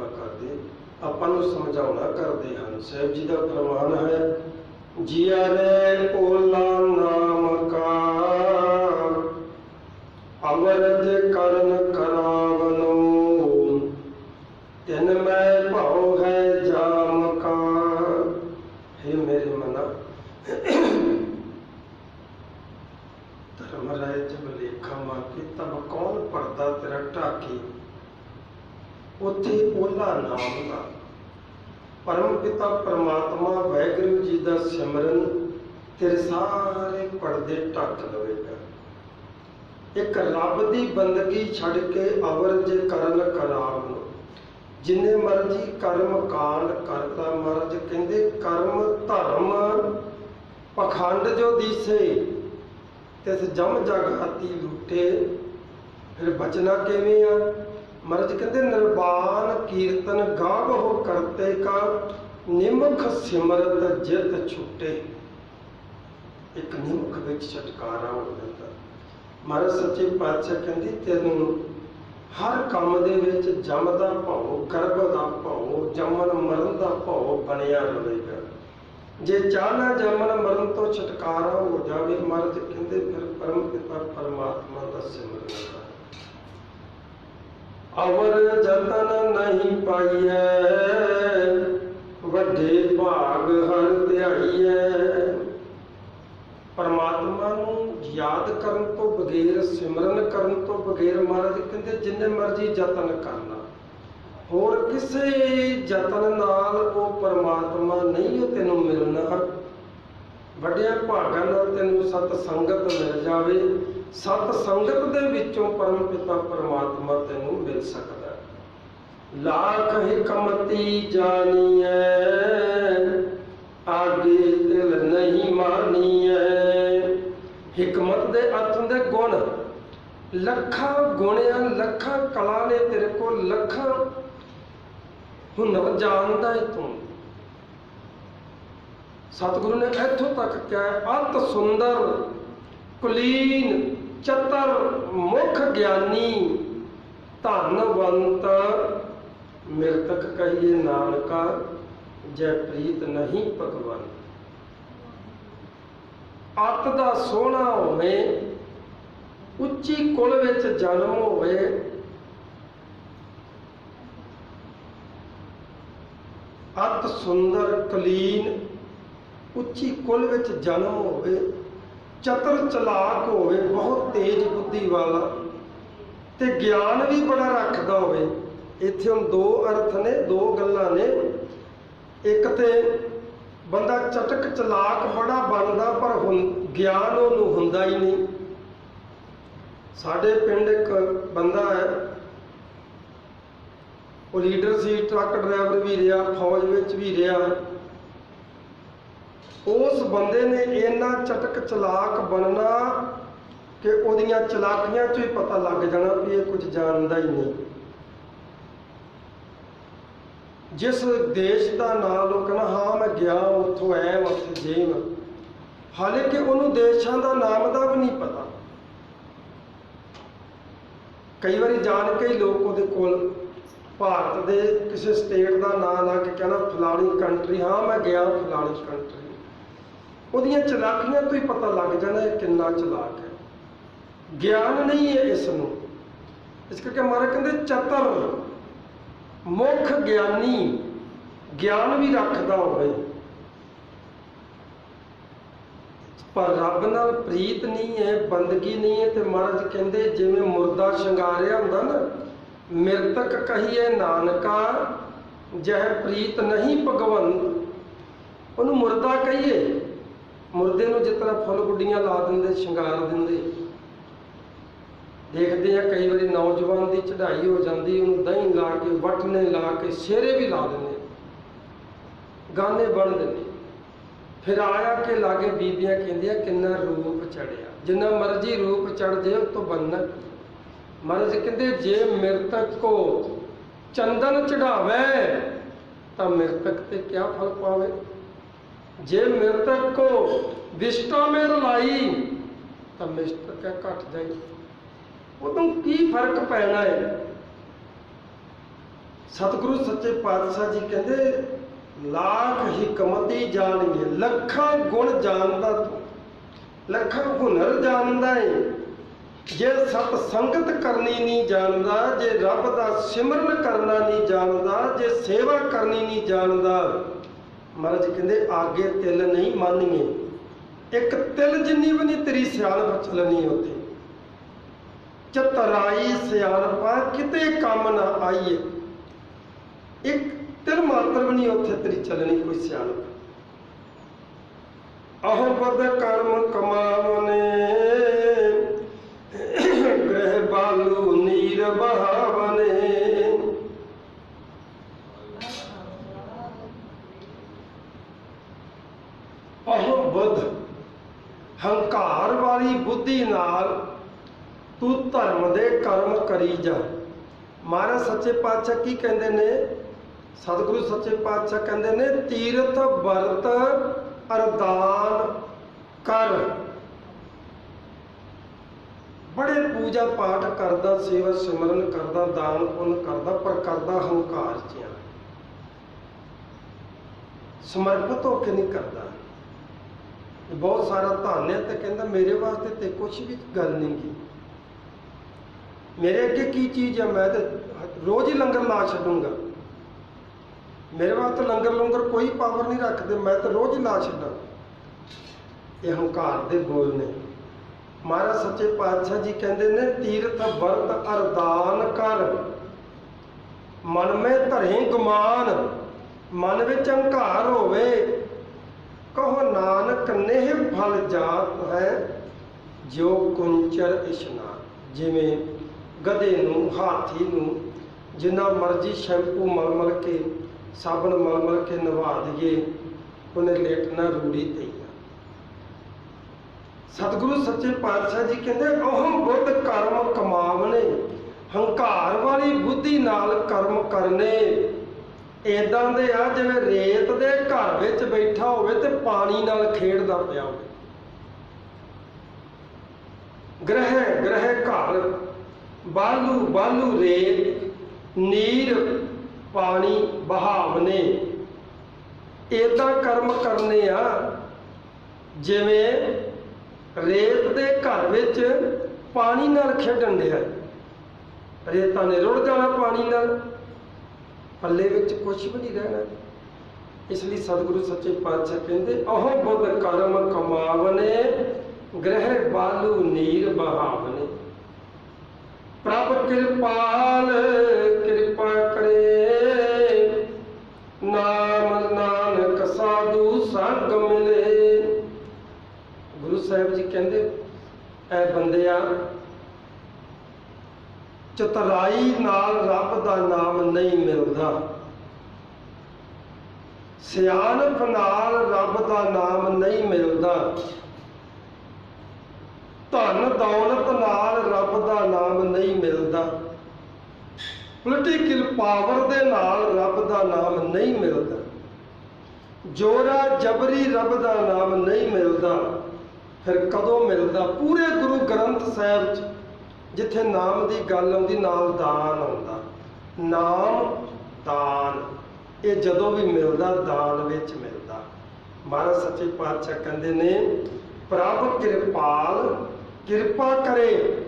ਕਰਦੇ, ਆਪਾਂ ਨੂੰ ਸਮਝਾਉਣਾ ਕਰਦੇ ਹਨ। ਸਾਹਿਬ ਜੀ ਦਾ ਫਰਮਾਨ ਹੈ, ਜੀਆ ਰੇ ਭੋਲਾ ਨਾਮ ਕਾ ਅਵਰਜ ਕਰਨ ਕਰਾਵਨੋ, ਤਿਨ ਮੈਂ ਭਾਉ ਹੈ ਜਾਮ ਕਾ। हे मेरे मना, धर्म राय जब लेखा मांगे तब कौन पढ़ता तेरा ढाके। उथे ओला नाम का परम पिता परमात्मा वाहिगुरू जी का सिमरन तेरे सारे पढ़दे ढक लवेगा। एक रब की बंदगी छड़ के अवरज करन करावन, जिन्ने मर्जी कर्म कांड करता। महाराज कहते कर्म धर्म पखंड जो दिसे तिस जम जगाती लुटे, फिर बचना किवें आ। महाराज कहते निर्वाण कीर्तन गाव हो करते का, निमुख सिमरत जित छुटे। एक निमुख विच छुटकारा हो जाता। महाराज सच्चे पातशाह कहते तेनों हर काम दे विच जम दा भाव, गर्भ दा भाव, जमन मरण दा भाव बनिया रहेगा। जे चाहना जमन मरण तो छुटकारा हो जाए, महाराज कहते फिर परम पिता परमात्मा का सिमरन कर। अवर जतन नहीं पाइए, वड्डे भाग हर ध्याइए। परमात्मा नूं याद करन तो बगैर, सिमरन करन तो बगैर, महाराज कहते जिन्ने मर्जी जतन करना, होर किसे जतन नाल वो परमात्मा नहीं वो तेनों मिलना। वड्डिया भागां नाल तेनों सत संगत मिल जावे, सत संगत दे विचों परम पिता परमात्मा तेनों मिल सकदा। लाख हिकमती जानिए, आगे दिल नहीं मानिए। हिकमत दे अर्थ दे गुण, लखा गुणिया लखा कला ने तेरे को, लखा हुनर जानदा है तू। सतगुरु ने इथों तक क्या है, अत सुंदर कुलीन चतर मुख ज्ञानी, धनवंत मृतक कहिए नानका, जय प्रीत नहीं भगवान। अत दा सोहना होवे, उच्ची कुल विच जन्म होवे, अत सुंदर कलीन उच्ची कुल विच जन्म होवे, चतर चलाक होवे, बहुत तेज बुद्धि वाला, ते ज्ञान भी बड़ा रखदा होवे। इत्थे हुण दो अर्थ ने, दो गल्लां ने। एक ते बंदा चटक चलाक बड़ा बनता, पर ज्ञान उन्होंने हुंदा ही नहीं। साडे पिंड एक बंदा है, वो लीडर सी, ट्रक ड्राइवर भी रहा, फौज विच भी रहा। उस बंदे ने इन्ना चटक चलाक बनना कि उहदियां चलाकियां चों ही पता लग जाना भी ये कुछ जानता ही नहीं। जिस देश का नाम लोग कहना हाँ मैं गया उत्थों आया उत्थे जेम, हालांकि उन्होंने देशों का नाम का भी नहीं पता। कई बार जान के ही लोग उहदे कोल भारत के किसी स्टेट का नाम ला के कहना फलानी कंट्री, हाँ मैं गया फलानी कंट्री। उहदियां चलाकियां तो ही पता लग जाना है कितना चलाक है। ज्ञान नहीं है इसनूं, इस करके महाराज कहते चतर मुख ज्ञानी, ज्ञान भी रखदा होवे, पर रब नाल प्रीत नहीं है, बंदगी नहीं है। तो महाराज कहते जिवें मुर्दा शंगारिया हुंदा ना, मृतक कहिए नानका, जह प्रीत नहीं भगवंत। उन्होंने मुर्दा कहिए, मुर्दे नूं जिस तरह फुल गुड्डियां ला देंदे, शंगार देंदे। देखते हैं कई बार नौजवान की चढ़ाई हो जाती, उन्होंने दही ला के, वटने ला के, शेरे भी ला देंगे, गाने बन देंगे। फिर आया के लागे बीबियां कहंदियां किन्ना रूप चढ़िया, जिन्ना मर्जी रूप चढ़ जाए उस तो बनना। महाराज कहते जे मृतक को चंदन चढ़ावे तो मृतक ते क्या फल पावे, जे मृतक को विष्टा में रलाई तो मृतक घट जाए। उदों की फर्क पैना है। ਸਤਿਗੁਰੂ ਸੱਚੇ ਪਾਤਸ਼ਾਹ ਜੀ ਕਹਿੰਦੇ ਲੱਖ ਹਿਕਮਤੀ ਜਾਣੀਏ, ਲੱਖਾਂ ਗੁਣ ਜਾਣਦਾ ਤੂੰ, ਲੱਖਾਂ ਹੁਨਰ ਜਾਣਦਾ ਏ, ਜੇ ਸਤ ਸੰਗਤ ਕਰਨੀ ਨਹੀਂ ਜਾਣਦਾ, ਜੇ ਰੱਬ ਦਾ ਸਿਮਰਨ ਕਰਨਾ ਨਹੀਂ ਜਾਣਦਾ, ਜੇ ਸੇਵਾ ਕਰਨੀ ਨਹੀਂ ਜਾਣਦਾ, ਮਹਾਰਾਜ ਕਹਿੰਦੇ ਆਗੇ ਤਿਲ ਨਹੀਂ ਮੰਨੀਏ, ਇੱਕ ਤਿਲ ਜਿੰਨੀ ਵੀ ਨਹੀਂ ਤੇਰੀ ਸਿਆਣਪ ਚੱਲਣੀ ਉੱਥੇ, ਚਤਰਾਈ ਸਿਆਣਪਾ ਕਿਤੇ ਕੰਮ ਨਾ ਆਈਏ, ਇੱਕ ਤਿਲ ਮਾਤਰ ਵੀ ਨਹੀਂ ਉੱਥੇ ਤੇਰੀ ਚੱਲਣੀ ਕੋਈ ਸਿਆਣਪ। ਆਹੋ ਬਦ ਕਰਮ ਕਮਾਵਨੇ, ਗ੍ਰਹਿ ਬਾਲੂ ਨੀਰ ਬਹਾਵਨੇ। ਆਹੋ ਬੁੱਧ, ਹੰਕਾਰ ਵਾਲੀ ਬੁੱਧੀ ਨਾਲ ਤੂੰ ਧਰਮ ਦੇ ਕਰਮ ਕਰੀ ਜਾ। ਮਹਾਰਾਜ ਸੱਚੇ ਪਾਤਸ਼ਾਹ ਕੀ ਕਹਿੰਦੇ ਨੇ? ਸਤਿਗੁਰੂ ਸੱਚੇ ਪਾਤਸ਼ਾਹ ਕਹਿੰਦੇ ਨੇ ਤੀਰਥ ਵਰਤ ਅਰਦਾਨ ਕਰ। ਬੜੇ ਪੂਜਾ ਪਾਠ ਕਰਦਾ, ਸੇਵਾ ਸਿਮਰਨ ਕਰਦਾ, ਦਾਨ ਪੁੰਨ ਕਰਦਾ, ਪਰ ਕਰਦਾ ਹੰਕਾਰ ਚ ਆ, ਸਮਰਪਿਤ ਹੋ ਕੇ ਨਹੀਂ ਕਰਦਾ। ਬਹੁਤ ਸਾਰਾ ਧਨ ਹੈ ਤੇ ਕਹਿੰਦਾ ਮੇਰੇ ਵਾਸਤੇ ਤੇ ਕੁਛ ਵੀ ਗੱਲ ਨਹੀਂ ਗੀ, ਮੇਰੇ ਅੱਗੇ ਕੀ ਚੀਜ਼ ਆ, ਮੈਂ ਤੇ ਰੋਜ਼ ਹੀ ਲੰਗਰ ਲਾ ਛੱਡੂੰਗਾ, ਮੇਰੇ ਵਾਸਤੇ ਲੰਗਰ ਲੰਗਰ ਕੋਈ ਪਾਵਰ ਨਹੀਂ ਰੱਖਦੇ, ਮੈਂ ਤਾਂ ਰੋਜ਼ ਹੀ ਲਾ ਛੱਡਾਂ। ਇਹ ਹੰਕਾਰ ਦੇ ਬੋਲ ਨੇ। ਮਹਾਰਾਜ ਸੱਚੇ ਪਾਤਸ਼ਾਹ ਜੀ ਕਹਿੰਦੇ ਨੇ ਤੀਰਥ ਵਰਤ ਅਰਦਾਨ ਕਰ, ਮਨ ਮੇ ਧਰੇ ਗੁਮਾਨ, ਮਨ ਵਿੱਚ ਹੰਕਾਰ ਹੋਵੇ, ਕਹੋ ਨਾਨਕ ਨੇਹ ਫਲ ਜਾਤ ਹੈ ਜੋ ਕੁੰਚਰ ਇਸ਼ਨਾਨ। ਜਿਵੇਂ ਗਧੇ ਨੂੰ, ਹਾਥੀ ਨੂੰ ਜਿੰਨਾ ਮਰਜ਼ੀ ਸ਼ੈਂਪੂ ਮਲ ਮਲ ਕੇ, ਸਾਬਣ ਮਲ ਮਲ ਕੇ ਨਵਾ ਦਈਏ, ਉਹਨੇ ਲੇਟਣਾ ਰੂੜੀ ਤੇ ਹੀ ਆ। ਸਤਿਗੁਰੂ ਸੱਚੇ ਪਾਤਸ਼ਾਹ ਜੀ ਕਹਿੰਦੇ ਉਹ ਬੁੱਧ ਕਰਮ ਕਮਾਵਣੇ, ਹੰਕਾਰ ਵਾਲੀ ਬੁੱਧੀ ਨਾਲ ਕਰਮ ਕਰਨੇ ਏਦਾਂ ਦੇ ਆ ਜਿਵੇਂ ਰੇਤ ਦੇ ਘਰ ਵਿੱਚ ਬੈਠਾ ਹੋਵੇ ਤੇ ਪਾਣੀ ਨਾਲ ਖੇਡਦਾ ਪਿਆ ਹੋਵੇ। ਗ੍ਰਹਿ ਗ੍ਰਹਿ ਘਰ, ਬਾਲੂ ਬਾਲੂ ਰੇਤ, ਨੀਰ ਪਾਣੀ ਬਹਾਵਨੇ, ਏਦਾਂ ਕਰਮ ਕਰਨੇ ਆ ਜਿਵੇਂ ਰੇਤ ਦੇ ਘਰ ਵਿੱਚ ਪਾਣੀ ਨਾਲ ਖੇਡਣ ਡਿਆ। ਰੇਤਾਂ ਨੇ ਰੁੜ ਜਾਣਾ ਪਾਣੀ ਨਾਲ, ਪੱਲੇ ਵਿੱਚ ਕੁਛ ਵੀ ਨਹੀਂ ਰਹਿਣਾ। ਇਸ ਲਈ ਸਤਿਗੁਰੂ ਸੱਚੇ ਪਾਤਸ਼ਾਹ ਕਹਿੰਦੇ ਉਹ ਬੁੱਧ ਕਰਮ ਕਮਾਵਨੇ, ਗ੍ਰਹਿ ਬਾਲੂ ਨੀਰ ਬਹਾਵਨੇ। ਪ੍ਰਭ ਕਿਰਪਾਲ ਕਿਰਪਾ ਕਰੇ, ਨਾਮ ਨਾਨਕ ਸਾਧੂ ਸੰਗ ਮਿਲੇ। ਗੁਰੂ ਸਾਹਿਬ ਜੀ ਕਹਿੰਦੇ ਐ ਬੰਦਿਆ, ਚਤਰਾਈ ਨਾਲ ਰੱਬ ਦਾ ਨਾਮ ਨਹੀਂ ਮਿਲਦਾ, ਸਿਆਣਪ ਨਾਲ ਰੱਬ ਦਾ ਨਾਮ ਨਹੀਂ ਮਿਲਦਾ, ਧਨ ਦੌਲਤ ਨਾਲ ਰੱਬ ਦਾ ਨਾਮ ਨਹੀਂ ਮਿਲਦਾ, ਪੋਲੀਟੀਕਲ ਪਾਵਰ ਦੇ ਨਾਲ ਰੱਬ ਦਾ ਨਾਮ ਨਹੀਂ ਮਿਲਦਾ, ਜੋਰਾ ਜਬਰੀ ਰੱਬ ਦਾ ਨਾਮ ਨਹੀਂ ਮਿਲਦਾ। ਫਿਰ ਕਦੋਂ ਮਿਲਦਾ? ਪੂਰੇ ਗੁਰੂ ਗ੍ਰੰਥ ਸਾਹਿਬ 'ਚ ਜਿੱਥੇ ਨਾਮ ਦੀ ਗੱਲ ਆਉਂਦੀ ਨਾਲ ਦਾਨ ਆਉਂਦਾ, ਨਾਮ ਦਾਨ, ਇਹ ਜਦੋਂ ਵੀ ਮਿਲਦਾ ਦਾਨ ਵਿੱਚ ਮਿਲਦਾ। ਮਹਾਰਾਜ ਸੱਚੇ ਪਾਤਸ਼ਾਹ ਕਹਿੰਦੇ ਨੇ ਪ੍ਰਭ ਕਿਰਪਾਲ ਕਿਰਪਾ ਕਰੇ,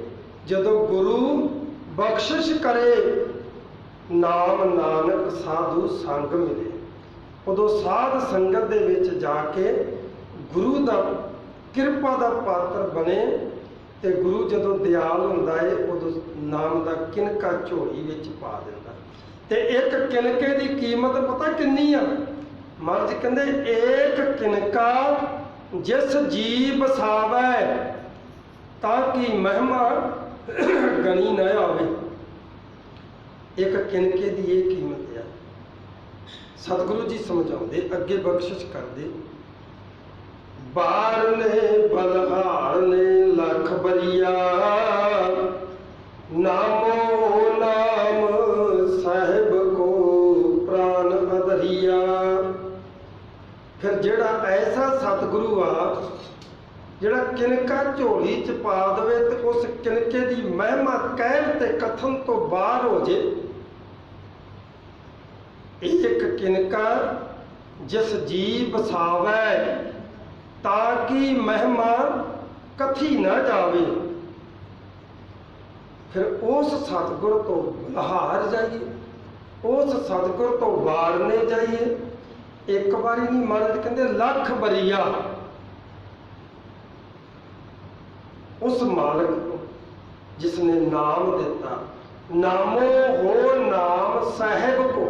ਜਦੋਂ ਗੁਰੂ ਬਖਸ਼ਿਸ਼ ਕਰੇ, ਨਾਮ ਨਾਨਕ ਸਾਧੂ ਸੰਗ ਮਿਲੇ। ਉਦੋਂ ਸਾਧ ਸੰਗਤ ਦੇ ਵਿੱਚ ਜਾ ਕੇ ਗੁਰੂ ਦਾ ਕਿਰਪਾ ਦਾ ਪਾਤਰ ਬਣੇ, ਤੇ ਗੁਰੂ ਜਦੋਂ ਦਿਆਲ ਹੁੰਦਾ ਏ ਉਦੋਂ ਨਾਮ ਦਾ ਕਿਨਕਾ ਝੋਲੀ ਵਿੱਚ ਪਾ ਦਿੰਦਾ। ਤੇ ਇੱਕ ਕਿਨਕੇ ਦੀ ਕੀਮਤ ਪਤਾ ਕਿੰਨੀ ਆ? ਮਹਾਰਾਜ ਕਹਿੰਦੇ ਏਕ ਕਿਨਕਾ ਜਿਸ ਜੀ ਬਸਾਵੈ, ਤਾਂ ਕਿ ਮਹਿਮਾ ਗਣੀ ਨਾ ਆਵੇ। ਇੱਕ ਕਿਨਕੇ ਦੀ ਇਹ ਕੀਮਤ ਆ। ਸਤਿਗੁਰੂ ਜੀ ਸਮਝਾਉਂਦੇ, ਅੱਗੇ ਬਖਸ਼ਿਸ਼ ਕਰਦੇ, ਬਾਰ ਨੇ ਬਲਹਾਰ ਨੇ ਲੱਖ ਬਰੀਆ, ਨਾਮੋ ਨਾਮ ਸਾਹਿਬ ਕੋ ਪ੍ਰਾਨ ਅਧਰੀਆ। ਫਿਰ ਜਿਹੜਾ ਐਸਾ ਸਤਿਗੁਰੂ ਆ ਜਿਹੜਾ ਕਿਨਕਾ ਝੋਲੀ ਚ ਪਾ ਦੇਵੇ ਤੇ ਉਸ ਕਿਨਕੇ ਦੀ ਮਹਿਮਾ ਕਹਿਣ ਤੇ ਕਥਨ ਤੋਂ ਬਾਹਰ ਹੋ ਜੇ, एक किनकर जिस जी बसावै, ताकि महिमा कथी न जावे। फिर उस सतगुर तो बलहार जाइए, उस सतगुर तो वारने जाइए। एक बारी नहीं, महाराज कहते लख बरिया उस मालिक को जिसने नाम देता। नामो हो नाम साहिब को,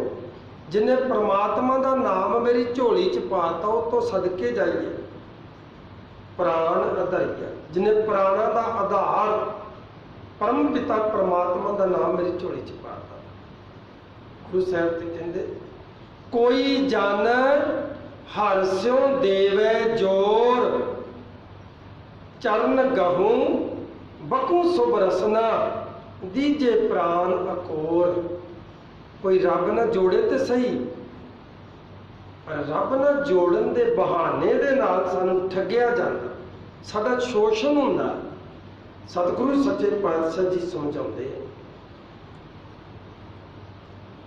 जिन्हें परमात्मा का नाम मेरी झोली च पाता, वो तो सदके जाइए। प्राण आधारिया, जिन्हें प्राणा का आधार परम पिता परमात्मा का नाम मेरी झोली च पाता। गुरु साहब जी कहते कोई जन हर स्यों देवे जोर, चरण गहूं बकू सुभ रसना, दीजे प्राण अकोर। कोई रब न जोड़े तो सही, पर रब न जोड़न दे बहाने दे नाल सानू ठगिया जाता, साडा शोषण हुंदा। सतगुरु सच्चे पातशाह जी समझाते हैं,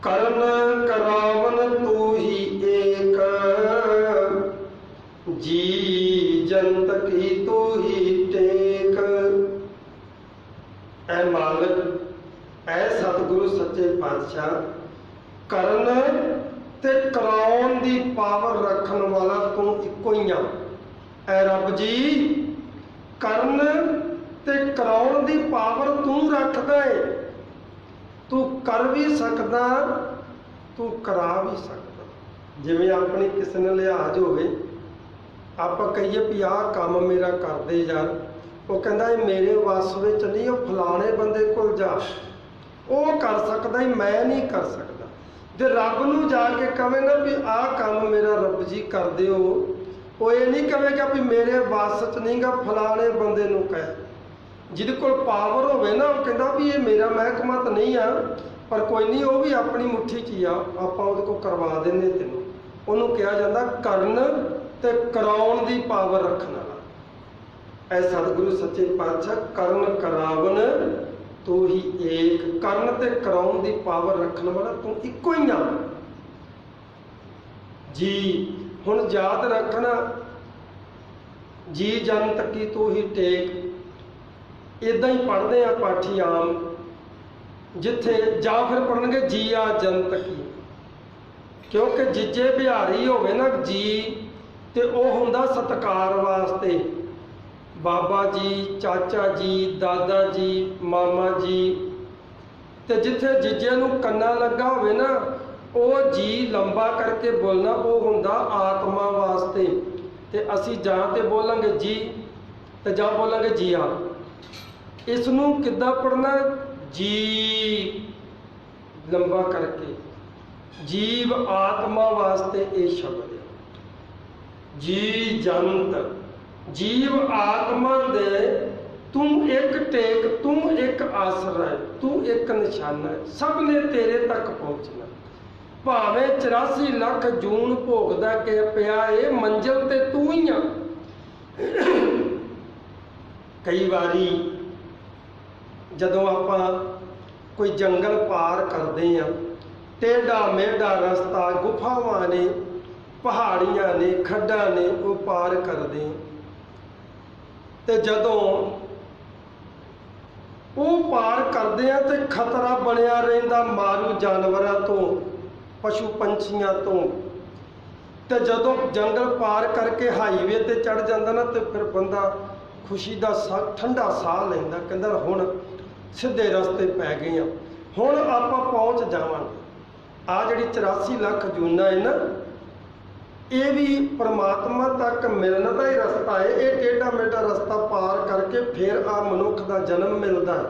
करन करावन तू ही एक, जी जंत की तू ही टेक। ऐ मालिक, ऐ सतगुरु सच्चे पातशाह, करन ते कराउन दी पावर रखन वाला तू इको ही आ। ऐ रब जी, करन ते कराउन दी पावर तू रखदा है। तू कर भी सकदा, तू करा भी सकदा। जिवें अपनी किसी ने लिहाज होवे, आपां कहिए भी आह काम मेरा कर दे यार, वो कहता है मेरे वस विच नहीं, वो फलाने बंदे कोल जा, वो कर सकदा ही, मैं नहीं कर सकदा। जे रब नूं जाके कहेगा भी आह काम मेरा रब जी कर दिओ, वो ये नहीं कहेगा भी मेरे वस च नहीं गा, फलाने बंदे नूं कह। जिहदे कोल पावर होवे ना, वो कहता भी ये मेरा महकमा तो नहीं आ, पर कोई नहीं, वो भी अपनी मुट्ठी च ही आ, आपां उहदे कोल करवा देने तैनूं। उहनूं कहा जांदा करन ते कराउण दी पावर रखण वाला। ऐ सतगुरु सच्चे पातशाह, करन करावन तू ही एक, करन ते कराउण दी पावर रखण वाला तू इको ही आ जी। हुण याद रखना, जी जंत की तू ही टेक। इदां ही पढ़ते हैं पाठी आम, जिथे जा फिर पढ़नगे जीआ जंत की, क्योंकि जिजे बिहारी होवे ना जी, ते वो हुंदा सत्कार वास्ते। बाबा जी, चाचा जी, दादा जी, मामा जी, ते जिथे जिजे नूं कन्ना लगा होवे ना, वो जी लंबा करके बोलना, वो हुंदा आत्मा वास्ते। ते असी जां ते बोलांगे जी, ते जां बोलांगे जीआ। इसनूं किद्दां पढ़ना? जी लंबा करके, जीव आत्मा वास्ते ये शब्द है। जी जंत, जीव आत्मा दे तू एक टेक, तू एक आसरा है, तू एक निशाना है, सब ने तेरे तक पहुंचना। भावें 84 लाख जून भोगदा के पिया है, मंजिल ते तू ही आ। कई बारी जदों आपां कोई जंगल पार करते हैं, टेढ़ा मेढ़ा रस्ता, गुफावां ने, पहाड़ियां ने, खड्डां ने, वो पार करते हैं। ते जदों वो पार करते हैं तो खतरा बनया रहिंदा मारू जानवरां तो, पशु पंछियां तो। ते जदों जंगल पार करके हाईवे ते चढ़ जांदा ना, तो फिर बंदा खुशी दा ठंडा साह लैंदा, कहंदा हुण सीधे रस्ते पै गए हैं, हुण आपां पहुंच जावांगे। आ जिहड़ी 84 लाख जूना है ना, ये भी परमात्मा तक मिलने का ही रस्ता है। ये टेढ़ा मेढ़ा रस्ता पार करके फिर आ मनुख का जन्म मिलता है,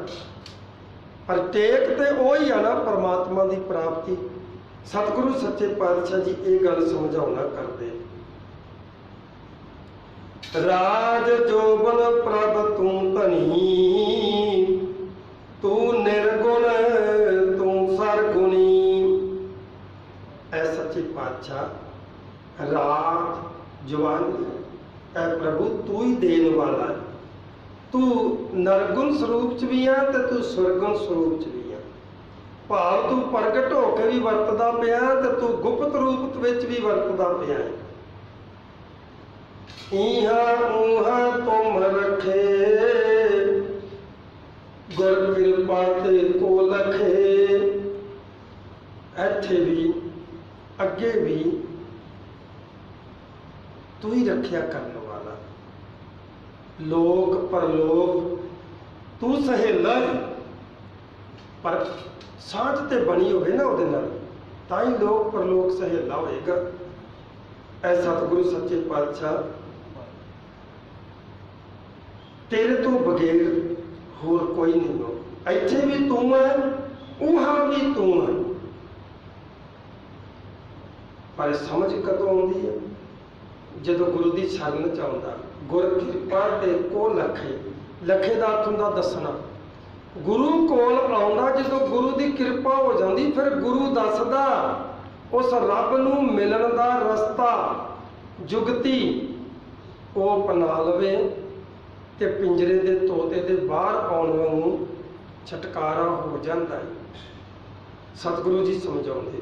पर टेक तो वही है ना, परमात्मा की प्राप्ति। सतगुरु सच्चे पातशाह जी ये गल समझाउणा करते, राज जोबन प्रभ तू धनी, तू निर्गुण तू सरगुणी। ऐ सच्चे पातशाह, राज जवानी ऐ प्रभु तू ही देन वाला है। तू नरगुण स्वरूप च भी है, तो तू सुरगुण स्वरूप च भी है। ਭਾਵ ਤੂੰ ਪ੍ਰਗਟ ਹੋ ਕੇ ਵੀ ਵਰਤਦਾ ਪਿਆ ਤੇ ਤੂੰ ਗੁਪਤ ਰੂਪ ਵਿੱਚ ਵੀ ਵਰਤਦਾ ਪਿਆ ਹੈ। ਇਹਾਂ ਉਹਾਂ ਤੁਮ ਰਖੇ ਗੁਰ ਕਿਰਪਾ ਤੇ ਕੋ ਲਖੇ। ਇੱਥੇ ਵੀ ਅੱਗੇ ਵੀ ਤੂੰ ਹੀ ਰੱਖਿਆ ਕਰਨ ਵਾਲਾ, ਲੋਕ ਪਰਲੋਕ ਤੂੰ ਸਹੇਲਾ ਹੈ। ਪਰ ਸਾਂਝ ਤੇ ਬਣੀ ਹੋਵੇ ਨਾ ਉਹਦੇ ਨਾਲ, ਤਾਂ ਹੀ ਲੋਕ ਪਰਲੋਕ ਸਹੇਲਾ ਹੋਏਗਾ। ਐ ਸਤਿਗੁਰੂ ਸੱਚੇ ਪਾਤਸ਼ਾਹ ਤੇਰੇ ਤੋਂ ਬਗੈਰ ਹੋਰ ਕੋਈ ਨਹੀਂ ਹੋ। ਇੱਥੇ ਵੀ ਤੂੰ ਹੈ, ਉਹਾਂ ਵੀ ਤੂੰ ਹੈ। ਪਰ ਸਮਝ ਕਦੋਂ ਆਉਂਦੀ ਹੈ? ਜਦੋਂ ਗੁਰੂ ਦੀ ਸ਼ਰਨ ਚ ਆਉਂਦਾ। ਗੁਰ ਕਿਰਪਾ ਤੇ ਕੋ ਲਖੇ, ਲਖੇ ਦਾ ਅਰਥ ਹੁੰਦਾ ਦੱਸਣਾ। ਗੁਰੂ ਕੋਲ ਆਉਂਦਾ ਜਦੋਂ ਗੁਰੂ ਦੀ ਕਿਰਪਾ ਹੋ ਜਾਂਦੀ, ਫਿਰ ਗੁਰੂ ਦੱਸਦਾ ਉਸ ਰੱਬ ਨੂੰ ਮਿਲਣ ਦਾ ਰਸਤਾ, ਜੁਗਤੀ ਉਹ ਅਪਣਾ ਲਵੇ ਤੇ ਪਿੰਜਰੇ ਦੇ ਤੋਤੇ ਦੇ ਬਾਹਰ ਆਉਣ ਵਾਂਗੂ ਛਟਕਾਰਾ ਹੋ ਜਾਂਦਾ ਹੈ। ਸਤਿਗੁਰੂ ਜੀ ਸਮਝਾਉਂਦੇ,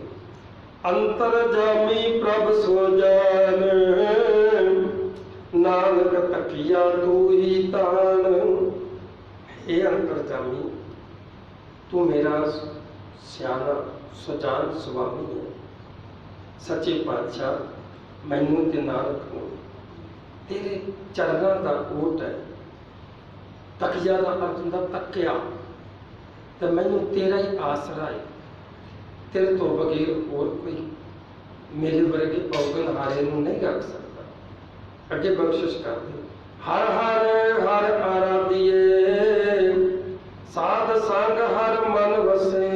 ਅੰਤਰ ਜਾਮੀ ਪ੍ਰਭ ਸੋ ਜਾਨ, ਨਾਨਕ ਤਕੀਆ ਤੂੰ ਹੀ ਤਾਨ। ਇਹ ਅੰਤਰ ਜਾਮੀ ਤੂੰ ਮੇਰਾ ਸਿਆਣਾ ਸੁਜਾਨ ਸੁਆਮੀ ਹੈ। ਸੱਚੇ ਪਾਤਸ਼ਾਹ ਮੈਨੂੰ ਤੇ ਨਾਨਕ ਨੂੰ ਤੇਰੇ ਚਰਨਾਂ ਦਾ ਓਟ ਹੈ। ਤਕੀਆ ਦਾ ਅਰਥ ਹੁੰਦਾ ਤੱਕਿਆ, ਤੇ ਮੈਨੂੰ ਤੇਰਾ ਹੀ ਆਸਰਾ ਹੈ। ਤੇਰੇ ਤੋਂ ਬਗੈਰ ਹੋਰ ਕੋਈ ਮੇਰੇ ਵਰਗੇ ਔਗਣ ਹਾਰੇ ਨੂੰ ਨਹੀਂ ਰੱਖ ਸਕਦਾ। ਅੱਗੇ ਬਖਸ਼ਿਸ਼ ਕਰਦੇ, ਹਰ ਹਰ ਹਰ ਆਰਾਧੀਏ, ਸਾਧ ਸੰਗ ਹਰ ਮਨ ਵਸੇ,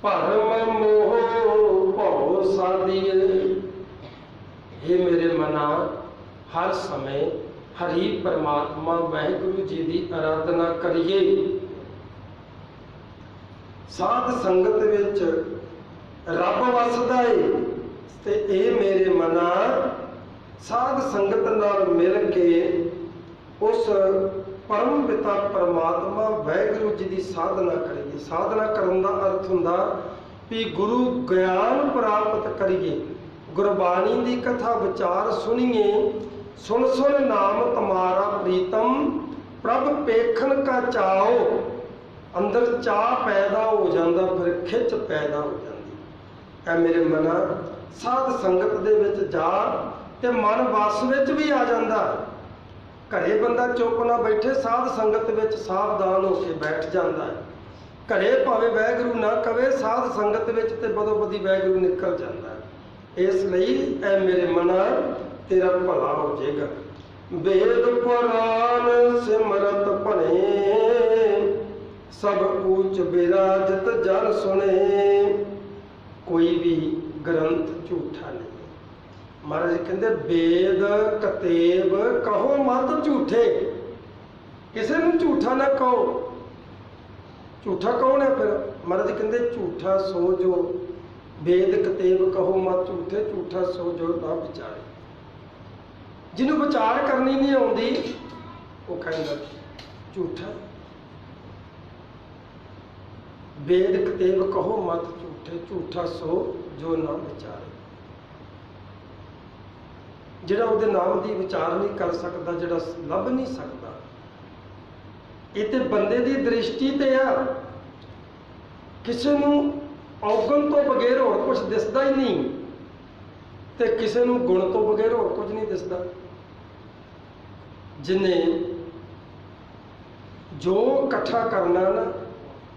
ਭਰਮ ਮੋਹ ਭਉ ਸਾਧੀਏ। ਇਹ ਮੇਰੇ ਮਨਾ ਹਰ ਸਮੇਂ ਹਰੀ ਪਰਮਾਤਮਾ ਵਾਹਿਗੁਰੂ ਜੀ ਦੀ ਆਰਾਧਨਾ ਕਰੀਏ। ਸਾਧ ਸੰਗਤ ਵਿੱਚ ਰੱਬ ਵਸਦਾ ਏ, ਤੇ ਇਹ ਮੇਰੇ ਮਨਾ ਸਾਧ ਸੰਗਤ ਨਾਲ ਮਿਲ ਕੇ ਉਸ ਪਰਮ ਪਿਤਾ ਪਰਮਾਤਮਾ ਵਾਹਿਗੁਰੂ ਜੀ ਦੀ ਸਾਧਨਾ ਕਰੀਏ। ਸਾਧਨਾ ਕਰਨ ਦਾ ਅਰਥ ਹੁੰਦਾ ਵੀ ਗੁਰੂ ਗਿਆਨ ਪ੍ਰਾਪਤ ਕਰੀਏ, ਗੁਰਬਾਣੀ ਦੀ ਕਥਾ ਵਿਚਾਰ ਸੁਣੀਏ। ਸੁਣ ਸੁਣ ਨਾਮ ਤੁਮਾਰਾ ਪ੍ਰੀਤਮ, ਪ੍ਰਭ ਪੇਖਣ ਕਾ ਚਾਓ। ਅੰਦਰ ਚਾਹ ਪੈਦਾ ਹੋ ਜਾਂਦਾ, ਫਿਰ ਖਿੱਚ ਪੈਦਾ ਹੋ ਜਾਂਦੀ। ਐ ਮੇਰੇ ਮਨਾ ਸਾਧ ਸੰਗਤ ਦੇ ਵਿੱਚ ਜਾ ਤੇ ਮਨ ਵਸ ਵਿੱਚ ਵੀ ਆ ਜਾਂਦਾ। ਘਰੇ ਬੰਦਾ ਚੁੱਪ ਨਾ ਬੈਠੇ, ਸਾਧ ਸੰਗਤ ਵਿੱਚ ਸਾਵਧਾਨ ਹੋ ਕੇ ਬੈਠ ਜਾਂਦਾ ਹੈ। ਘਰੇ ਭਾਵੇਂ ਵਾਹਿਗੁਰੂ ਨਾ ਕਵੇ, ਸਾਧ ਸੰਗਤ ਵਿੱਚ ਤੇ ਬਦੋ ਬਦੀ ਵਾਹਿਗੁਰੂ ਨਿਕਲ ਜਾਂਦਾ ਹੈ। ਇਸ ਲਈ ਐ ਮੇਰੇ ਮਨਾ ਤੇਰਾ ਭਲਾ ਹੋ ਜਾਏਗਾ। ਵੇਦ ਪੁਰਾਨ ਸਿਮਰਤ ਭਣੇ, ਸਭ ਊਚ ਬਿਰਾਜਤ ਜਨ ਸੁਣੇ। ਕੋਈ ਵੀ ਗ੍ਰੰਥ ਝੂਠਾ ਨਹੀਂ। ਮਹਾਰਾਜ ਕਹਿੰਦੇ ਵੇਦ ਕਤੇਬ ਕਹੋ ਮਤ ਝੂਠੇ। ਕਿਸੇ ਨੂੰ ਝੂਠਾ ਨਾ ਕਹੋ। ਝੂਠਾ ਕੌਣ ਹੈ ਫਿਰ? ਮਹਾਰਾਜ ਕਹਿੰਦੇ ਝੂਠਾ ਸੋ ਜੋ ਵੇਦ ਕਤੇਬ ਕਹੋ ਮਤ ਝੂਠੇ, ਝੂਠਾ ਸੋ ਜੋ ਨਾ ਵਿਚਾਰੇ। ਜਿਹਨੂੰ ਵਿਚਾਰ ਕਰਨੀ ਨਹੀਂ ਆਉਂਦੀ ਉਹ ਕਹਿੰਦਾ ਝੂਠਾ। ਵੇਦ ਕਤੇਬ ਕਹੋ ਮਤ ਝੂਠੇ, ਝੂਠਾ ਸੋ ਜੋ ਨਾ ਵਿਚਾਰੇ। ਜਿਹੜਾ ਉਹਦੇ ਨਾਮ ਦੀ ਵਿਚਾਰ ਨਹੀਂ ਕਰ ਸਕਦਾ, ਜਿਹੜਾ ਲੱਭ ਨਹੀਂ ਸਕਦਾ, ਇਹ ਤੇ ਬੰਦੇ ਦੀ ਦ੍ਰਿਸ਼ਟੀ ਤੇ ਆ। ਕਿਸੇ ਨੂੰ ਔਗਣ ਤੋਂ ਬਗੈਰ ਹੋਰ ਕੁਝ ਦਿਸਦਾ ਹੀ ਨਹੀਂ, ਤੇ ਕਿਸੇ ਨੂੰ ਗੁਣ ਤੋਂ ਬਗੈਰ ਹੋਰ ਕੁਝ ਨਹੀਂ ਦਿਸਦਾ। ਜਿਹਨੇ ਜੋ ਇਕੱਠਾ ਕਰਨਾ ਨਾ,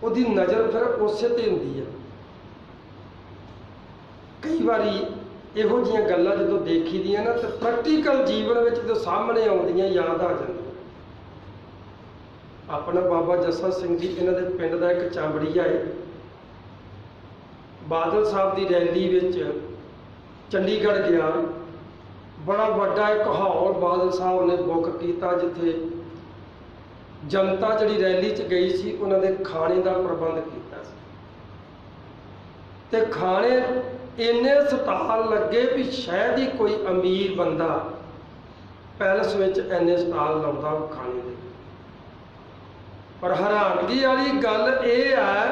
ਉਹਦੀ ਨਜ਼ਰ ਫਿਰ ਉਸੇ ਤੇ ਹੁੰਦੀ ਹੈ। ਕਈ ਵਾਰੀ ਇਹੋ ਜਿਹੀਆਂ ਗੱਲਾਂ ਜਦੋਂ ਦੇਖੀ ਦੀਆਂ ਨਾ, ਤੇ ਪ੍ਰੈਕਟੀਕਲ ਜੀਵਨ ਵਿੱਚ ਜਦੋਂ ਸਾਹਮਣੇ ਆਉਂਦੀਆਂ ਯਾਦ ਆ ਜਾਂਦੀਆਂ। ਆਪਣਾ ਬਾਬਾ ਜੱਸਾ ਸਿੰਘ ਜੀ, ਇਹਨਾਂ ਦੇ ਪਿੰਡ ਦਾ ਇੱਕ ਚਾਂਬੜੀਆ ਹੈ। ਬਾਦਲ ਸਾਹਿਬ ਦੀ ਰੈਲੀ ਵਿੱਚ ਚੰਡੀਗੜ੍ਹ ਗਿਆ। ਬੜਾ ਵੱਡਾ ਇੱਕ ਹਾਲ ਬਾਦਲ ਸਾਹਿਬ ਨੇ ਬੁੱਕ ਕੀਤਾ, ਜਿੱਥੇ ਜਨਤਾ ਜਿਹੜੀ ਰੈਲੀ 'ਚ ਗਈ ਸੀ ਉਹਨਾਂ ਦੇ ਖਾਣੇ ਦਾ ਪ੍ਰਬੰਧ ਕੀਤਾ ਸੀ। ਤੇ ਖਾਣੇ ਇੰਨੇ ਸਟਾਲ ਲੱਗੇ ਵੀ ਸ਼ਾਇਦ ਹੀ ਕੋਈ ਅਮੀਰ ਬੰਦਾ ਪੈਲਸ ਵਿੱਚ ਇੰਨੇ ਸਟਾਲ ਲਾਉਂਦਾ ਖਾਣੇ ਦੇ। ਪਰ ਹੈਰਾਨਗੀ ਵਾਲੀ ਗੱਲ ਇਹ ਹੈ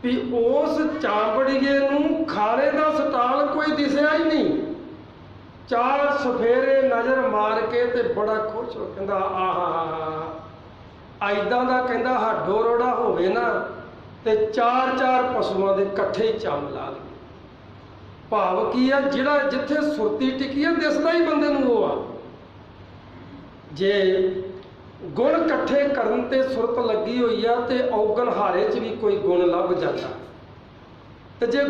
ਵੀ ਉਸ ਚਾਂਬੜੀਏ ਨੂੰ ਖਾਣੇ ਦਾ ਸਟਾਲ ਕੋਈ ਦਿਸਿਆ ਹੀ ਨਹੀਂ। ਚਾਰ ਸਫੇਰੇ ਨਜ਼ਰ ਮਾਰ ਕੇ ਤੇ ਬੜਾ ਖੁਸ਼ ਹੋ ਕਹਿੰਦਾ ਆਹਾ ਐਦਾਂ ਦਾ ਕਹਿੰਦਾ ਹੱਡੋ ਰੋੜਾ ਹੋਵੇ ਨਾ ਤੇ ਚਾਰ ਚਾਰ ਪਸ਼ੂਆਂ ਦੇ ਇਕੱਠੇ ਹੀ ਚੰਮ ਲਾ ਲਈਏ। ਭਾਵ ਕੀ ਆ, ਜਿਹੜਾ ਜਿੱਥੇ ਸੁਰਤੀ ਟਿਕੀ ਆ ਦਿਸਦਾ ਹੀ ਬੰਦੇ ਨੂੰ ਉਹ ਆ। ਜੇ ਗੁਣ ਇਕੱਠੇ ਕਰਨ ਤੇ ਸੁਰਤ ਲੱਗੀ ਹੋਈ ਆ ਤੇ ਔਗਣ ਹਾਰੇ 'ਚ ਵੀ ਕੋਈ ਗੁਣ ਲੱਭ ਜਾਂਦਾ। ਤੇ ਜੇ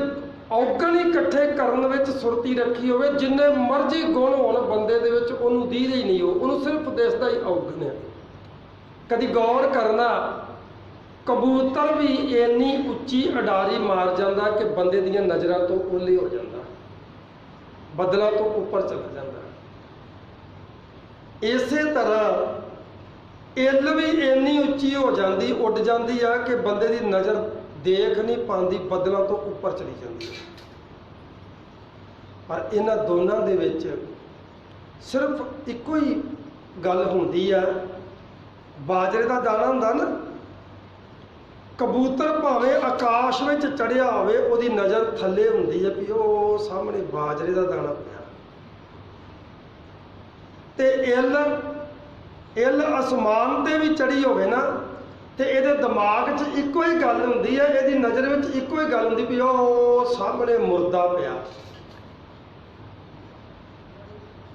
ਔਗਣ ਹੀ ਇਕੱਠੇ ਕਰਨ ਵਿੱਚ ਸੁਰਤੀ ਰੱਖੀ ਹੋਵੇ, ਜਿੰਨੇ ਮਰਜ਼ੀ ਗੁਣ ਹੋਣ ਬੰਦੇ ਦੇ ਵਿੱਚ, ਉਹਨੂੰ ਦੀਦੇ ਹੀ ਨਹੀਂ, ਉਹਨੂੰ ਸਿਰਫ ਦਿਸਦਾ ਹੀ ਔਗਣ ਆ। ਕਦੀ ਗੌਰ ਕਰਨਾ, ਕਬੂਤਰ ਵੀ ਇੰਨੀ ਉੱਚੀ ਅਡਾਰੀ ਮਾਰ ਜਾਂਦਾ ਕਿ ਬੰਦੇ ਦੀਆਂ ਨਜ਼ਰਾਂ ਤੋਂ ਓਹਲੇ ਹੋ ਜਾਂਦਾ, ਬੱਦਲਾਂ ਤੋਂ ਉੱਪਰ ਚਲਾ ਜਾਂਦਾ। ਇਸੇ ਤਰ੍ਹਾਂ ਇੱਲ ਵੀ ਇੰਨੀ ਉੱਚੀ ਹੋ ਜਾਂਦੀ, ਉੱਡ ਜਾਂਦੀ ਆ ਕਿ ਬੰਦੇ ਦੀ ਨਜ਼ਰ ਦੇਖ ਨਹੀਂ ਪਾਉਂਦੀ, ਬੱਦਲਾਂ ਤੋਂ ਉੱਪਰ ਚਲੀ ਜਾਂਦੀ ਹੈ। ਪਰ ਇਹਨਾਂ ਦੋਨਾਂ ਦੇ ਵਿੱਚ ਸਿਰਫ ਇੱਕੋ ਹੀ ਗੱਲ ਹੁੰਦੀ ਆ। ਬਾਜਰੇ ਦਾ ਦਾਣਾ ਹੁੰਦਾ ਨਾ, ਕਬੂਤਰ ਭਾਵੇਂ ਆਕਾਸ਼ ਵਿੱਚ ਚੜ੍ਹਿਆ ਹੋਵੇ, ਉਹਦੀ ਨਜ਼ਰ ਥੱਲੇ ਹੁੰਦੀ ਹੈ ਵੀ ਉਹ ਸਾਹਮਣੇ ਬਾਜਰੇ ਦਾ ਦਾਣਾ ਪਿਆ। ਤੇ ਇੱਲ ਅਸਮਾਨ ਤੇ ਵੀ ਚੜੀ ਹੋਵੇ ਨਾ, ਤੇ ਇਹਦੇ ਦਿਮਾਗ 'ਚ ਇੱਕੋ ਹੀ ਗੱਲ ਹੁੰਦੀ ਹੈ, ਇਹਦੀ ਨਜ਼ਰ ਵਿੱਚ ਇੱਕੋ ਹੀ ਗੱਲ ਹੁੰਦੀ ਵੀ ਉਹ ਸਾਹਮਣੇ ਮੁਰਦਾ ਪਿਆ।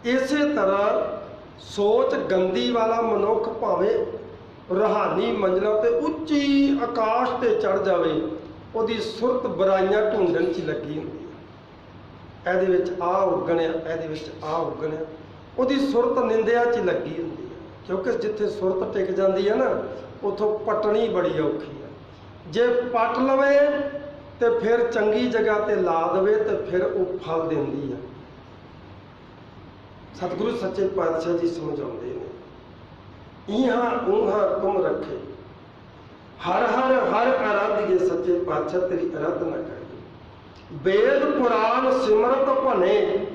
ਇਸੇ ਤਰ੍ਹਾਂ ਸੋਚ ਗੰਦੀ ਵਾਲਾ ਮਨੁੱਖ ਭਾਵੇਂ ਰੂਹਾਨੀ ਮੰਜ਼ਲਾਂ ਤੇ ਉੱਚੀ ਆਕਾਸ਼ ਤੇ ਚੜ ਜਾਵੇ, ਉਹਦੀ ਸੁਰਤ ਬੁਰਾਈਆਂ ਢੂੰਡਣ 'ਚ ਲੱਗੀ ਹੁੰਦੀ ਹੈ। ਇਹਦੇ ਵਿੱਚ ਆ ਉਗਣਿਆ, ਇਹਦੇ ਵਿੱਚ ਆ ਉਗਣਿਆ, ਉਹਦੀ ਸੁਰਤ ਨਿੰਦਿਆ 'ਚ ਲੱਗੀ ਹੁੰਦੀ ਹੈ। ਕਿਉਂਕਿ ਜਿੱਥੇ ਸੁਰਤ ਟਿਕ ਜਾਂਦੀ ਹੈ ਨਾ, ਉੱਥੋਂ ਪਟਣੀ ਬੜੀ ਔਖੀ ਹੈ। ਜੇ ਪਟ ਲਵੇ ਤੇ ਫਿਰ ਚੰਗੀ ਜਗ੍ਹਾ ਤੇ ਲਾ ਦੇਵੇ ਤੇ ਫਿਰ ਉਹ ਫਲ ਦਿੰਦੀ ਹੈ। ਸਤਿਗੁਰੂ ਸੱਚੇ ਪਾਤਸ਼ਾਹ ਜੀ ਸਮਝਾਉਂਦੇ ਨੇ, ਇਹਾਂ ਊਹਾਂ ਤੁਮ ਰੱਖੇ, ਹਰ ਹਰ ਹਰ ਅਰਾਧੀਏ, ਸੱਚੇ ਪਾਤਸ਼ਾਹ ਤੇਰੀ ਅਰਾਧਨਾ ਕਰੀਏ। ਵੇਦ ਪੁਰਾਨ ਸਿਮਰਤ ਭਨੇ,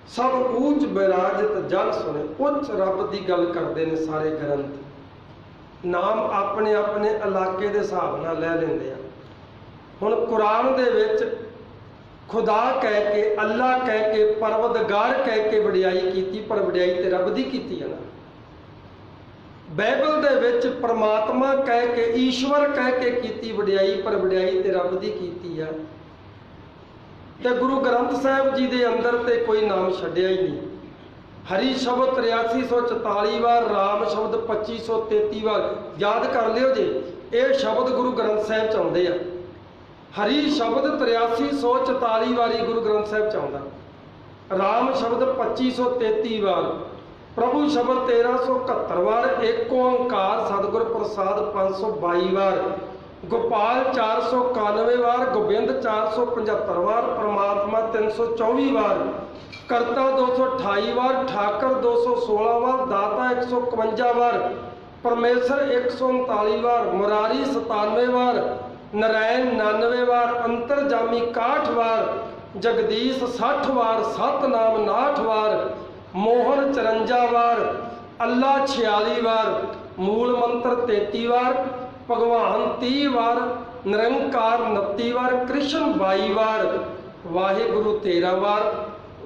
ਸਭ ਊਚ ਬਿਰਾਜਤ ਜਨ ਸੁਣੇ। ਉੱਚ ਰੱਬ ਦੀ ਗੱਲ ਕਰਦੇ ਨੇ ਸਾਰੇ ਗ੍ਰੰਥ। ਨਾਮ ਆਪਣੇ ਆਪਣੇ ਇਲਾਕੇ ਦੇ ਹਿਸਾਬ ਨਾਲ ਲੈ ਲੈਂਦੇ ਆ। ਹੁਣ ਕੁਰਾਨ ਦੇ ਵਿੱਚ ਖੁਦਾ ਕਹਿ ਕੇ, ਅੱਲਾ ਕਹਿ ਕੇ, ਪਰਵਦਗਾਰ ਕਹਿ ਕੇ ਵਡਿਆਈ ਕੀਤੀ, ਪਰ ਵਡਿਆਈ ਤੇ ਰੱਬ ਦੀ ਕੀਤੀ ਹੈ ਨਾ। ਬਾਈਬਲ ਦੇ ਵਿੱਚ ਪਰਮਾਤਮਾ ਕਹਿ ਕੇ, ਈਸ਼ਵਰ ਕਹਿ ਕੇ ਕੀਤੀ ਵਡਿਆਈ, ਪਰ ਵਡਿਆਈ ਤੇ ਰੱਬ ਦੀ ਕੀਤੀ ਆ। ਤੇ ਗੁਰੂ ਗ੍ਰੰਥ ਸਾਹਿਬ ਜੀ ਦੇ ਅੰਦਰ ਤੇ ਕੋਈ ਨਾਮ ਛੱਡਿਆ ਹੀ ਨਹੀਂ। ਹਰੀ ਸ਼ਬਦ 8344 ਵਾਰ, ਰਾਮ ਸ਼ਬਦ 2533 ਵਾਰ। ਯਾਦ ਕਰ ਲਿਓ ਜੇ, ਇਹ ਸ਼ਬਦ ਗੁਰੂ ਗ੍ਰੰਥ ਸਾਹਿਬ 'ਚ ਆਉਂਦੇ ਆ। ਹਰੀ ਸ਼ਬਦ 8344 ਵਾਰੀ ਗੁਰੂ ਗ੍ਰੰਥ ਸਾਹਿਬ 'ਚ ਆਉਂਦਾ, ਰਾਮ ਸ਼ਬਦ 2533 ਵਾਰ, ਪ੍ਰਭੂ ਸ਼ਬਦ 1371 ਵਾਰ, ਏਕ ਓੰਕਾਰ ਸਤਿਗੁਰ ਪ੍ਰਸਾਦ 522 ਵਾਰ, ਗੋਪਾਲ 491 ਵਾਰ, ਗੋਬਿੰਦ 475 ਵਾਰ, ਪਰਮਾਤਮਾ 324 ਵਾਰ, ਕਰਤਾ 228 ਵਾਰ, ਠਾਕਰ 216 ਵਾਰ, ਦਾਤਾ 151 ਵਾਰ, ਪਰਮੇਸ਼ਰ 139 ਵਾਰ, ਮੁਰਾਰੀ 97 ਵਾਰ, ਨਰੈਣ 99 ਵਾਰ, ਅੰਤਰਜਾਮੀ 61 ਵਾਰ, ਜਗਦੀਸ਼ 60 ਵਾਰ, ਸਤਨਾਮ 59 ਵਾਰ, ਮੋਹਨ 54 ਵਾਰ, ਅੱਲਾ 46 ਵਾਰ, ਮੂਲ ਮੰਤਰ 33 ਵਾਰ, ਭਗਵਾਨ 30 ਵਾਰ, ਨਿਰੰਕਾਰ 29 ਵਾਰ, ਕ੍ਰਿਸ਼ਨ 22 ਵਾਰ, ਵਾਹਿਗੁਰੂ 13 ਵਾਰ,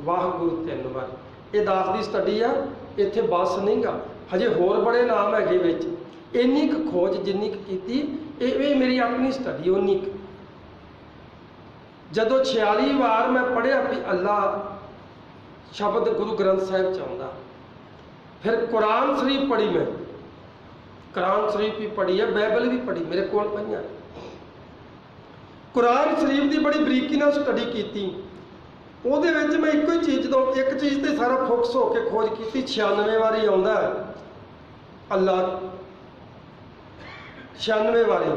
ਵਾਹਿਗੁਰੂ 3 ਵਾਰ। ਇਹ ਦਾਸ ਦੀ ਸਟੱਡੀ ਆ, ਇੱਥੇ ਬਸ ਨਹੀਂਗਾ, ਹਜੇ ਹੋਰ ਬੜੇ ਨਾਮ ਹੈਗੇ ਵਿੱਚ। ਇੰਨੀ ਕੁ ਖੋਜ ਜਿੰਨੀ ਕੁ ਕੀਤੀ, ਇਹ ਮੇਰੀ ਆਪਣੀ ਸਟੱਡੀ ਉਨੀ ਕੁ। ਜਦੋਂ 46 ਵਾਰ ਮੈਂ ਪੜ੍ਹਿਆ ਵੀ ਅੱਲਾ ਸ਼ਬਦ ਗੁਰੂ ਗ੍ਰੰਥ ਸਾਹਿਬ 'ਚ ਆਉਂਦਾ, ਫਿਰ ਕੁਰਾਨ ਸ਼ਰੀਫ ਪੜ੍ਹੀ ਮੈਂ, ਕੁਰਾਨ ਸ਼ਰੀਫ ਵੀ ਪੜ੍ਹੀ ਹੈ, ਬਾਈਬਲ ਵੀ ਪੜ੍ਹੀ, ਮੇਰੇ ਕੋਲ ਪਈਆਂ। ਕੁਰਾਨ ਸ਼ਰੀਫ ਦੀ ਬੜੀ ਬਰੀਕੀ ਨਾਲ ਸਟੱਡੀ ਕੀਤੀ। ਉਹਦੇ ਵਿੱਚ ਮੈਂ ਇੱਕੋ ਹੀ ਚੀਜ਼ ਤੋਂ, ਇੱਕ ਚੀਜ਼ ਤੇ ਸਾਰਾ ਫੋਕਸ ਹੋ ਕੇ ਖੋਜ ਕੀਤੀ। 96 ਵਾਰੀ ਆਉਂਦਾ ਅੱਲਾ, 96 ਵਾਰੀ।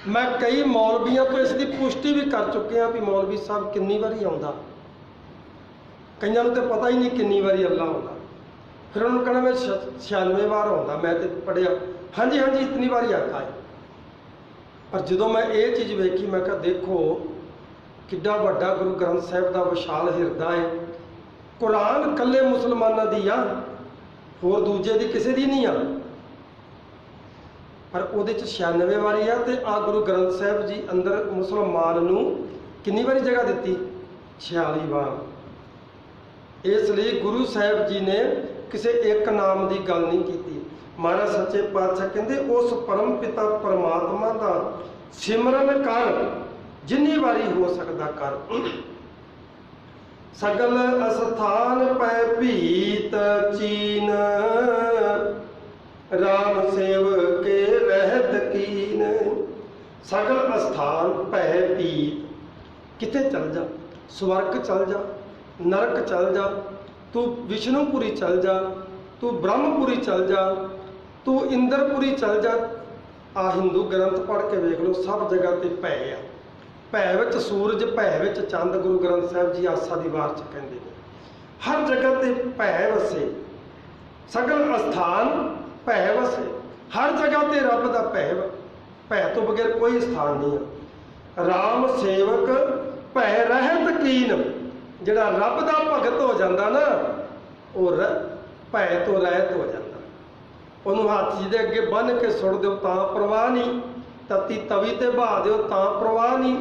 ਮੈਂ ਕਈ ਮੌਲਵੀਆਂ ਤੋਂ ਇਸ ਦੀ ਪੁਸ਼ਟੀ ਵੀ ਕਰ ਚੁੱਕਿਆ ਵੀ ਮੌਲਵੀ ਸਾਹਿਬ ਕਿੰਨੀ ਵਾਰੀ ਆਉਂਦਾ। ਕਈਆਂ ਨੂੰ ਤਾਂ ਪਤਾ ਹੀ ਨਹੀਂ ਕਿੰਨੀ ਵਾਰੀ ਅੱਲਾ ਆਉਂਦਾ। ਫਿਰ ਉਹਨੂੰ ਕਹਿਣਾ ਮੈਂ 96 ਵਾਰ ਆਉਂਦਾ, ਮੈਂ ਤੇ ਪੜ੍ਹਿਆ, ਹਾਂਜੀ ਹਾਂਜੀ ਇਤਨੀ ਵਾਰੀ ਆਤਾ ਹੈ। ਪਰ ਜਦੋਂ ਮੈਂ ਇਹ ਚੀਜ਼ ਵੇਖੀ, ਮੈਂ ਕਿਹਾ ਦੇਖੋ ਕਿੱਡਾ ਵੱਡਾ ਗੁਰੂ ਗ੍ਰੰਥ ਸਾਹਿਬ ਦਾ ਵਿਸ਼ਾਲ ਹਿਰਦਾ ਹੈ। ਕੁਰਾਨ ਇਕੱਲੇ ਮੁਸਲਮਾਨਾਂ ਦੀ ਆ, ਹੋਰ ਦੂਜੇ ਦੀ ਕਿਸੇ ਦੀ ਨਹੀਂ ਆ। ਪਰ ਉਹਦੇ 'ਚ 96 ਵਾਰੀ ਆ, ਤੇ ਆ ਗੁਰੂ ਗ੍ਰੰਥ ਸਾਹਿਬ ਜੀ ਅੰਦਰ ਮੁਸਲਮਾਨ ਨੂੰ ਕਿੰਨੀ ਵਾਰੀ ਜਗ੍ਹਾ ਦਿੱਤੀ? 46 ਵਾਰ। ਇਸ ਲਈ ਗੁਰੂ ਸਾਹਿਬ ਜੀ ਨੇ ਕਿਸੇ ਇੱਕ ਨਾਮ ਦੀ ਗੱਲ ਨਹੀਂ ਕੀਤੀ। ਮਹਾਰਾਜ ਸੱਚੇ ਪਾਤਸ਼ਾਹ ਕਹਿੰਦੇ ਉਸ ਪਰਮ ਪਿਤਾ ਪਰਮਾਤਮਾ ਦਾ ਸਿਮਰਨ ਕਰ, ਜਿੰਨੀ ਵਾਰੀ ਹੋ ਸਕਦਾ ਕਰ। ਸਗਲ ਅਸਥਾਨ ਪੈ ਭੀਤ ਚੀਨ, ਰਾਮ ਸੇਵਕੇ ਰਹਿਤ ਕੀਨ। ਸਗਲ ਅਸਥਾਨ ਪੈ ਭੀਤ, ਕਿਤੇ ਚਲ ਜਾ, ਸਵਰਗ ਚਲ ਜਾ, ਨਰਕ ਚਲ ਜਾ, ਤੂੰ ਵਿਸ਼ਨੂਪੁਰੀ ਚਲ ਜਾ, ਤੂੰ ਬ੍ਰਹਮਪੁਰੀ ਚਲ ਜਾ, ਤੂੰ ਇੰਦਰਪੁਰੀ ਚਲ ਜਾ। ਆ ਹਿੰਦੂ ਗ੍ਰੰਥ ਪੜ੍ਹ ਕੇ ਵੇਖ ਲਓ, ਸਭ ਜਗ੍ਹਾ ਤੇ ਭੈ ਆ। ਭੈ ਵਿੱਚ ਸੂਰਜ, ਭੈ ਵਿੱਚ ਚੰਦ, ਗੁਰੂ ਗ੍ਰੰਥ ਸਾਹਿਬ ਜੀ ਆਸਾ ਦੀ ਵਾਰ 'ਚ ਕਹਿੰਦੇ ਨੇ। ਹਰ ਜਗ੍ਹਾ ਤੇ ਭੈ ਵਸੇ, ਸਗਲ ਅਸਥਾਨ ਭੈ ਵਸੇ। ਹਰ ਜਗ੍ਹਾ ਤੇ ਰੱਬ ਦਾ ਭੈ ਵਾ, ਭੈ ਤੋਂ ਬਗੈਰ ਕੋਈ ਸਥਾਨ ਨਹੀਂ ਆ। ਰਾਮ ਸੇਵਕ ਭੈ ਰਹਿਤ ਕੀਨ। ਜਿਹੜਾ ਰੱਬ ਦਾ ਭਗਤ ਹੋ ਜਾਂਦਾ ਨਾ, ਉਹ ਭੈ ਤੋਂ ਰਹਿਤ ਹੋ ਜਾਂਦਾ। ਉਹਨੂੰ ਹਾਥੀ ਦੇ ਅੱਗੇ ਬੰਨ੍ਹ ਕੇ ਸੁੱਟ ਦਿਓ ਤਾਂ ਪਰਵਾਹ ਨਹੀਂ, ਤਤੀ ਤਵੀ ਤੇ ਬਹਾ ਦਿਓ ਤਾਂ ਪਰਵਾਹ ਨਹੀਂ,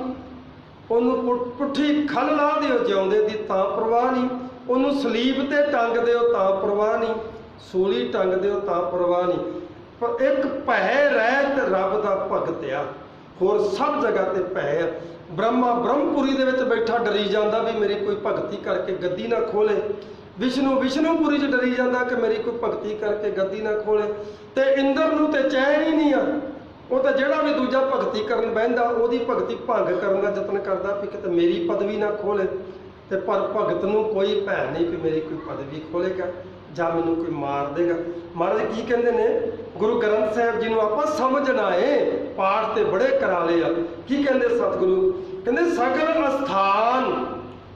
ਉਹਨੂੰ ਪੁੱਠੀ ਖਲ ਲਾ ਦਿਓ ਜਿਉਂਦੇ ਦੀ ਤਾਂ ਪਰਵਾਹ ਨਹੀਂ, ਉਹਨੂੰ ਸਲੀਬ ਤੇ ਟੰਗ ਦਿਓ ਤਾਂ ਪਰਵਾਹ ਨਹੀਂ, ਸੂਲੀ ਟੰਗ ਦਿਓ ਤਾਂ ਪਰਵਾਹ ਨਹੀਂ। ਪਰ ਇੱਕ ਭੈ ਰਹਿਤ ਰੱਬ ਦਾ ਭਗਤ ਆ, ਹੋਰ ਸਭ ਜਗ੍ਹਾ ਤੇ ਭੈ ਆ। ਬ੍ਰਹਮਾ ਬ੍ਰਹਮਪੁਰੀ ਦੇ ਵਿੱਚ ਬੈਠਾ ਡਰੀ ਜਾਂਦਾ ਵੀ ਮੇਰੀ ਕੋਈ ਭਗਤੀ ਕਰਕੇ ਗੱਦੀ ਨਾ ਖੋਲੇ। ਵਿਸ਼ਨੂੰ ਵਿਸ਼ਨੂਪੁਰੀ 'ਚ ਡਰੀ ਜਾਂਦਾ ਕਿ ਮੇਰੀ ਕੋਈ ਭਗਤੀ ਕਰਕੇ ਗੱਦੀ ਨਾ ਖੋਲੇ। ਤੇ ਇੰਦਰ ਨੂੰ ਤੇ ਚੈਨ ਹੀ ਨਹੀਂ ਆ, ਉਹ ਤਾਂ ਜਿਹੜਾ ਵੀ ਦੂਜਾ ਭਗਤੀ ਕਰਨ ਬਹਿੰਦਾ ਉਹਦੀ ਭਗਤੀ ਭੰਗ ਕਰਨ ਦਾ ਯਤਨ ਕਰਦਾ ਵੀ ਕਿਤੇ ਮੇਰੀ ਪਦਵੀ ਨਾ ਖੋਲੇ। ਤੇ ਪਰ ਭਗਤ ਨੂੰ ਕੋਈ ਭੈ ਨਹੀਂ ਕਿ ਮੇਰੀ ਕੋਈ ਪਦਵੀ ਖੋਲੇਗਾ ਜਾਂ ਮੈਨੂੰ ਕੋਈ ਮਾਰ ਦੇਗਾ। ਮਹਾਰਾਜ ਕੀ ਕਹਿੰਦੇ ਨੇ, ਗੁਰੂ ਗ੍ਰੰਥ ਸਾਹਿਬ ਜੀ ਨੂੰ ਆਪਾਂ ਸਮਝਣਾ ਏ, ਪਾਠ ਤੇ ਬੜੇ ਕਰਾ ਲਏ ਆ। ਕੀ ਕਹਿੰਦੇ ਸਤਿਗੁਰੂ? ਕਹਿੰਦੇ ਸਗਲ ਅਸਥਾਨ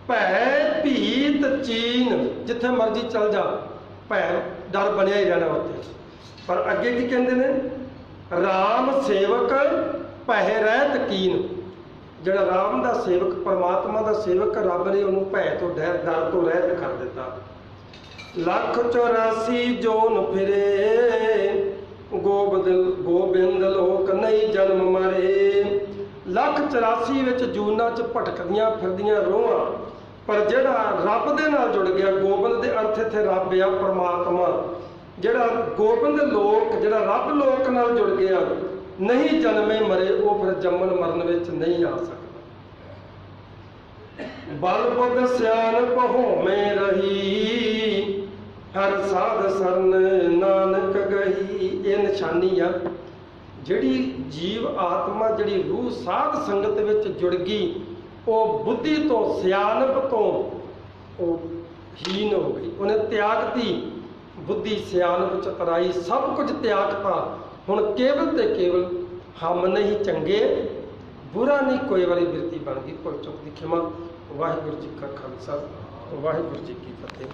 ਭੈ ਭੀਤ ਚੀਨ। ਜਿੱਥੇ ਮਰਜ਼ੀ ਚਲ ਜਾ, ਭੈ ਡਰ ਬਣਿਆ ਹੀ ਰਹਿਣਾ ਉੱਥੇ। ਪਰ ਅੱਗੇ ਕੀ ਕਹਿੰਦੇ ਨੇ? ਰਾਮ ਸੇਵਕ ਭੈ ਰਹਿਤ ਕੀਨ। ਜਿਹੜਾ ਰਾਮ ਦਾ ਸੇਵਕ, ਪਰਮਾਤਮਾ ਦਾ ਸੇਵਕ, ਰੱਬ ਨੇ ਉਹਨੂੰ ਭੈ ਤੋਂ ਡਰ ਤੋਂ ਰਹਿਤ ਕਰ ਦਿੱਤਾ। ਲੱਖ 84 ਜੋਨ ਫਿਰੇ, ਗੋਬਿੰਦ ਲੋਕ ਨਹੀਂ ਜਨਮ ਮਰੇ। ਲੱਖ 84 ਵਿੱਚ ਜੂਨਾਂ 'ਚ ਭਟਕਦੀਆਂ ਫਿਰਦੀਆਂ ਰੋਹਾਂ, ਪਰ ਜਿਹੜਾ ਰੱਬ ਦੇ ਨਾਲ ਜੁੜ ਗਿਆ, ਗੋਬਿੰਦ ਦੇ ਅਰਥ ਇੱਥੇ ਰੱਬ ਆ, ਪਰਮਾਤਮਾ। ਜਿਹੜਾ ਗੋਬਿੰਦ ਲੋਕ, ਜਿਹੜਾ ਰੱਬ ਲੋਕ ਨਾਲ ਜੁੜ ਗਿਆ, ਨਹੀਂ ਜਨਮੇ ਮਰੇ, ਉਹ ਫਿਰ ਜੰਮਣ ਮਰਨ ਵਿੱਚ ਨਹੀਂ ਆ ਸਕਦਾ। ਬਲ ਬੁੱਧ ਸਿਆਣਪ ਹੋਵੇਂ ਰਹੀ, ਹਰ ਸਾਧ ਸਰਨ ਨਾਨਕ ਗਈ। ਇਹ ਨਿਸ਼ਾਨੀ ਆ, ਜਿਹੜੀ ਜੀਵ ਆਤਮਾ, ਜਿਹੜੀ ਰੂਹ ਸਾਧ ਸੰਗਤ ਵਿੱਚ ਜੁੜ ਗਈ, ਉਹ ਬੁੱਧੀ ਤੋਂ, ਸਿਆਣਪ ਤੋਂ ਉਹ ਹੀਨ ਹੋ ਗਈ। ਉਹਨੇ ਤਿਆਗਤੀ ਬੁੱਧੀ, ਸਿਆਣਪ, ਚਤਰਾਈ, ਸਭ ਕੁਝ ਤਿਆਗਤਾ। ਹੁਣ ਕੇਵਲ ਤੇ ਕੇਵਲ ਹਮ ਨਹੀਂ ਚੰਗੇ, ਬੁਰਾ ਨਹੀਂ ਕੋਈ ਵਾਲੀ ਬਿਰਤੀ ਬਣ ਗਈ। ਭੁੱਲ ਚੁੱਕ ਦੀ ਖਿਮਾ। ਵਾਹਿਗੁਰੂ ਜੀ ਕਾ ਖਾਲਸਾ, ਵਾਹਿਗੁਰੂ ਜੀ ਕੀ ਫਤਿਹ।